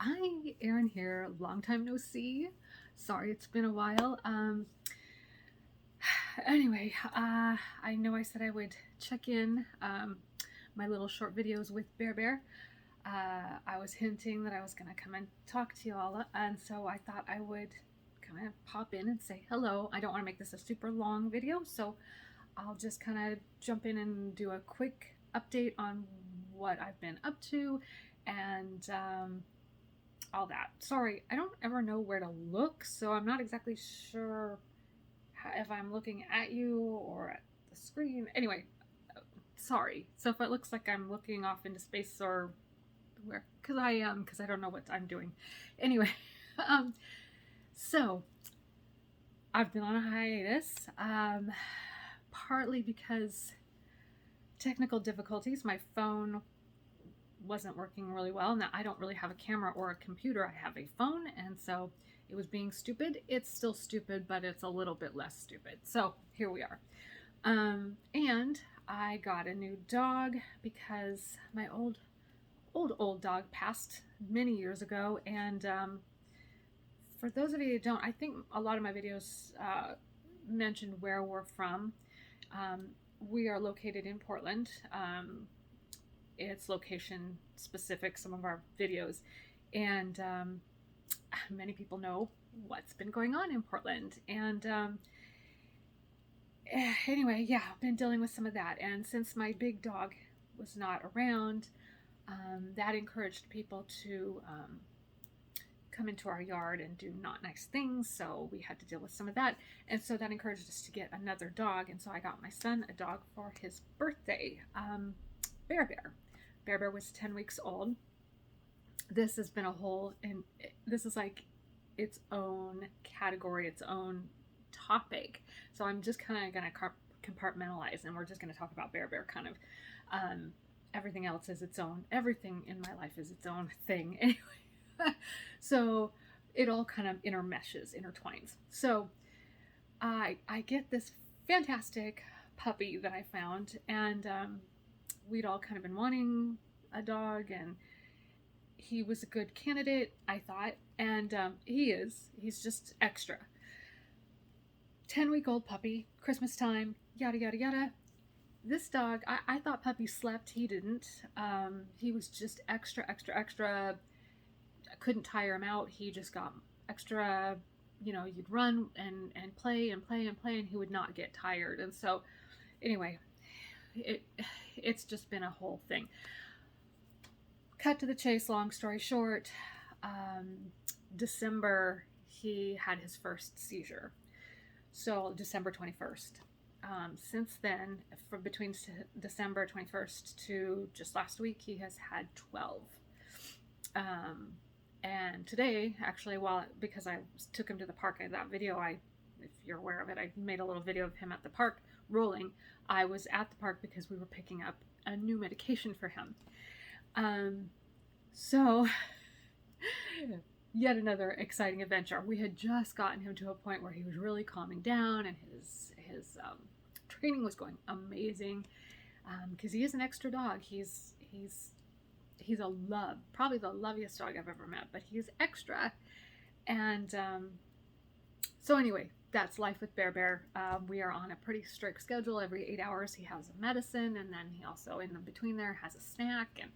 Hi, Erin here. Long time no see. Sorry, it's been a while. I know I said I would check in my little short videos with Bear Bear. I was hinting that I was going to come and talk to you all, and so I thought I would kind of pop in and say hello. I don't want to make this a super long video, so I'll just kind of jump in and do a quick update on what I've been up to and all that. Sorry, I don't ever know where to look, so I'm not exactly sure if I'm looking at you or at the screen. Anyway, sorry. So if it looks like I'm looking off into space or where, because I don't know what I'm doing. Anyway, um, so I've been on a hiatus, partly because technical difficulties. My phone wasn't working really well. Now I don't really have a camera or a computer. I have a phone, and so it was being stupid. It's still stupid, but it's a little bit less stupid. So here we are. And I got a new dog because my old dog passed many years ago. And for those of you who don't, I think a lot of my videos mentioned where we're from. Um, we are located in Portland. It's location specific, some of our videos. And many people know what's been going on in Portland. And anyway, yeah, I've been dealing with some of that. And since my big dog was not around, that encouraged people to come into our yard and do not nice things. So we had to deal with some of that. And so that encouraged us to get another dog. And so I got my son a dog for his birthday, Bear Bear. Bear Bear was 10 weeks old. This has been a whole, and this is like its own category, its own topic. So I'm just kind of going to compartmentalize, and we're just going to talk about Bear Bear kind of. Everything else is its own. Everything in my life is its own thing. Anyway, so it all kind of intertwines. So I get this fantastic puppy that I found, and we'd all kind of been wanting a dog, and he was a good candidate, I thought, and he is. He's just extra. 10-week-old puppy, Christmas time, yada yada yada. This dog, I thought puppy slept. He didn't. He was just extra, extra, extra. I couldn't tire him out. He just got extra. You'd run and play and play and play, and he would not get tired. And so, anyway, it's just been a whole thing. Cut to the chase, long story short, December, he had his first seizure. So December 21st. Since then, from between December 21st to just last week, he has had 12. And today, actually, because I took him to the park, that video, if you're aware of it, I made a little video of him at the park rolling. I was at the park because we were picking up a new medication for him. So yet another exciting adventure. We had just gotten him to a point where he was really calming down, and his training was going amazing, because he is an extra dog. He's a love, probably the loveliest dog I've ever met, but he's extra. And so anyway, that's life with Bear Bear. We are on a pretty strict schedule. Every 8 hours he has a medicine, and then he also in between there has a snack and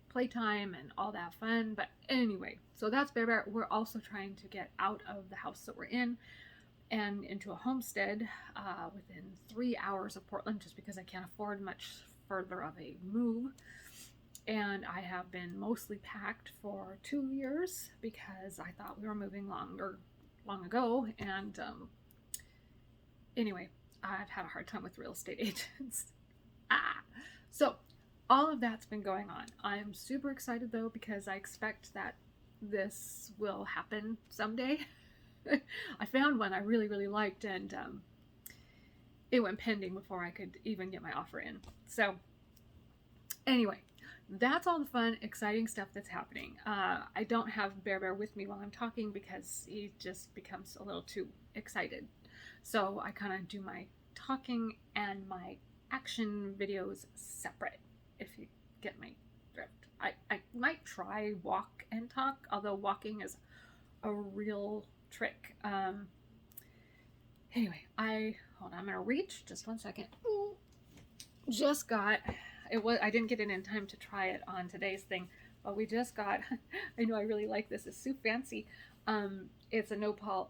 playtime and all that fun. But anyway, so that's Bear Bear. We're also trying to get out of the house that we're in and into a homestead within 3 hours of Portland, just because I can't afford much further of a move. And I have been mostly packed for 2 years because I thought we were moving long ago. And anyway, I've had a hard time with real estate agents. So all of that's been going on. I'm super excited though, because I expect that this will happen someday. I found one I really, really liked, and it went pending before I could even get my offer in. So anyway, that's all the fun, exciting stuff that's happening. I don't have Bear Bear with me while I'm talking because he just becomes a little too excited. So I kind of do my talking and my action videos separate, if you get my drift. I might try walk and talk, although walking is a real trick. Anyway, hold on, I'm gonna reach just 1 second. Just got it was I didn't get it in time to try it on today's thing, but we just got I know I really like this. It's so fancy. It's a no pole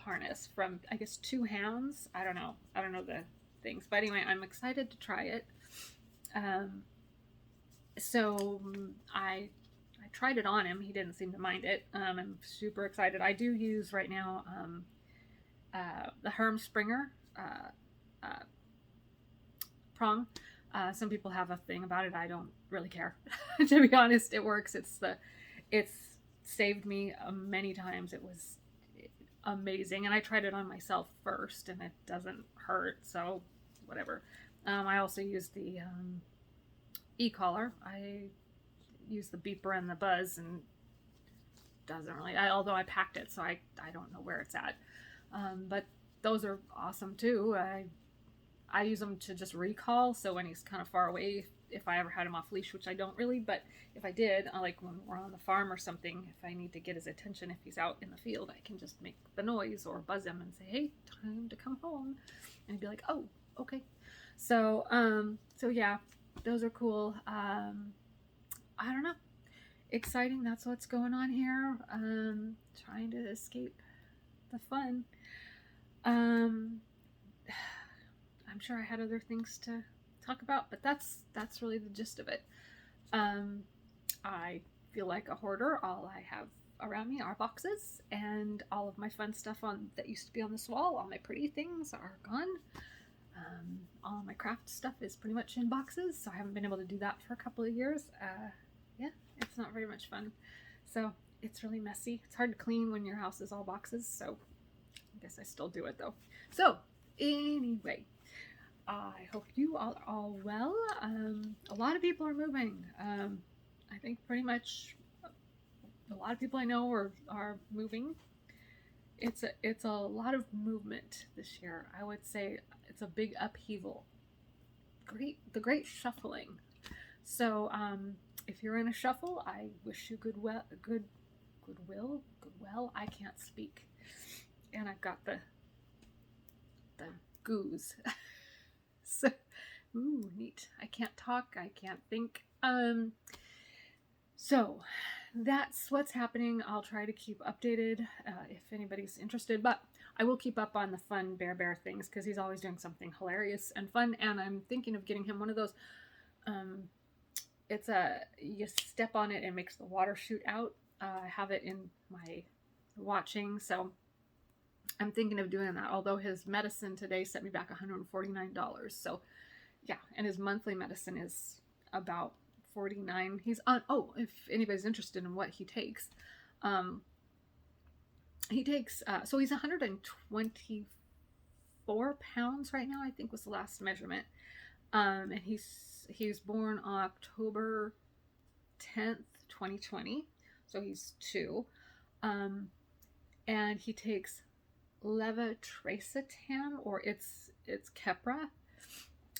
harness from I guess Two Hounds. I don't know the things, but anyway, I'm excited to try it. So I tried it on him. He didn't seem to mind it. I'm super excited. I do use right now the Hermspringer uh, prong. Some people have a thing about it. I don't really care. To be honest, it works. It's saved me many times. It was amazing, and I tried it on myself first, and it doesn't hurt. So whatever. I also use the e-collar. I use the beeper and the buzz, and doesn't really. Although I packed it, so I don't know where it's at. But those are awesome too. I use them to just recall, so when he's kind of far away, if I ever had him off leash, which I don't really, but if I did, like when we're on the farm or something, if I need to get his attention, if he's out in the field, I can just make the noise or buzz him and say, hey, time to come home. And he'd be like, oh, okay. So yeah, those are cool. I don't know. Exciting. That's what's going on here. Trying to escape the fun. I'm sure I had other things to talk about, but that's really the gist of it. I feel like a hoarder. All I have around me are boxes, and all of my fun stuff that used to be on this wall, all my pretty things are gone. All my craft stuff is pretty much in boxes, so I haven't been able to do that for a couple of years. Yeah, it's not very much fun. So it's really messy. It's hard to clean when your house is all boxes, so I guess I still do it though. So anyway, I hope you all are all well. A lot of people are moving. I think pretty much a lot of people I know are moving. It's a lot of movement this year. I would say it's a big upheaval. The great shuffling. So if you're in a shuffle, I wish you goodwill. I can't speak, and I've got the goose. So, ooh, neat. I can't talk. I can't think. So that's what's happening. I'll try to keep updated if anybody's interested, but I will keep up on the fun Bear things because he's always doing something hilarious and fun. And I'm thinking of getting him one of those. You step on it and it makes the water shoot out. I have it in my watching, so I'm thinking of doing that. Although his medicine today set me back $149. So yeah, and his monthly medicine is about $49. He's on, oh, if anybody's interested in what he takes, so he's 124 pounds right now, I think was the last measurement. And he was born October 10th, 2020. So he's 2. And he takes levetiracetam, or it's Keppra,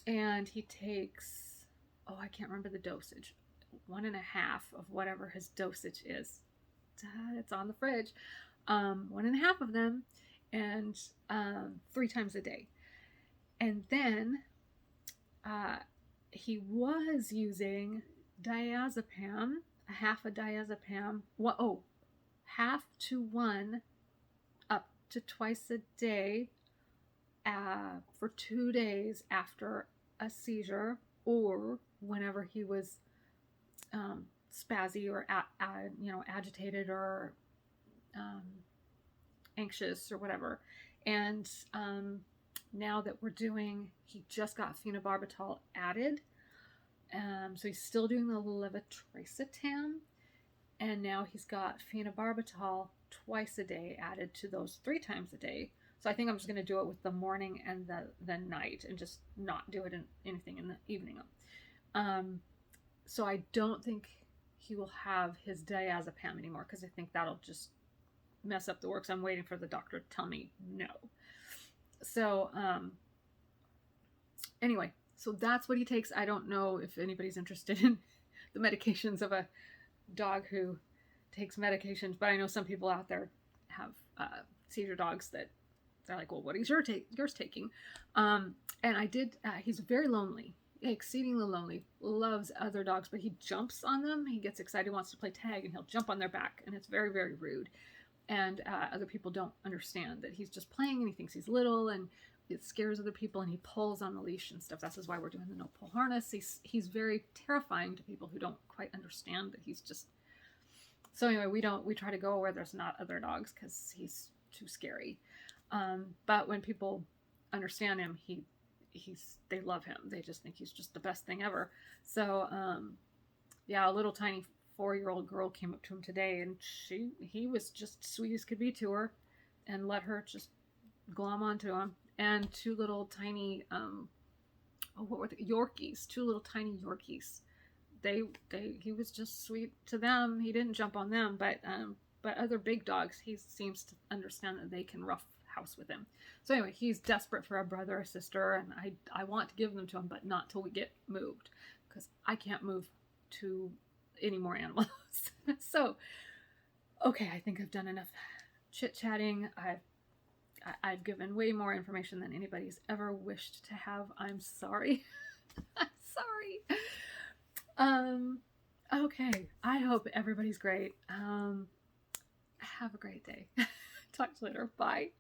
and he takes, oh, I can't remember the dosage, 1.5 of whatever his dosage is. It's on the fridge. 1.5 of them, and 3 times a day. And then he was using diazepam, a half a diazepam, half to 1 up to twice a day for 2 days after a seizure, or whenever he was spazzy or agitated or anxious or whatever. And now that he just got phenobarbital added, so he's still doing the levetiracetam, and now he's got phenobarbital twice a day added to those 3 times a day. So I think I'm just going to do it with the morning and the night, and just not do it in anything in the evening. So I don't think he will have his diazepam anymore, because I think that'll just mess up the works. I'm waiting for the doctor to tell me no. So anyway, so that's what he takes. I don't know if anybody's interested in the medications of a dog who takes medications, but I know some people out there have seizure dogs that they're like, well, what is yours taking? And I did. He's very lonely, exceedingly lonely. Loves other dogs, but he jumps on them. He gets excited, wants to play tag, and he'll jump on their back, and it's very, very rude. And other people don't understand that he's just playing, and he thinks he's little, and it scares other people, and he pulls on the leash and stuff. That's why we're doing the no pull harness. He's very terrifying to people who don't quite understand that he's just. So anyway, we try to go where there's not other dogs because he's too scary. But when people understand him, they love him. They just think he's just the best thing ever. So yeah, a little tiny 4-year-old girl came up to him today, and he was just sweet as could be to her, and let her just glom onto him. And 2 little tiny what were they? Yorkies, 2 little tiny Yorkies. He was just sweet to them. He didn't jump on them, but other big dogs, he seems to understand that they can rough house with him. So anyway, he's desperate for a brother or sister, and I want to give them to him, but not till we get moved, because I can't move to any more animals. So okay, I think I've done enough chit-chatting. I've given way more information than anybody's ever wished to have. I'm sorry. I'm sorry. Okay, I hope everybody's great. Have a great day. Talk to you later. Bye.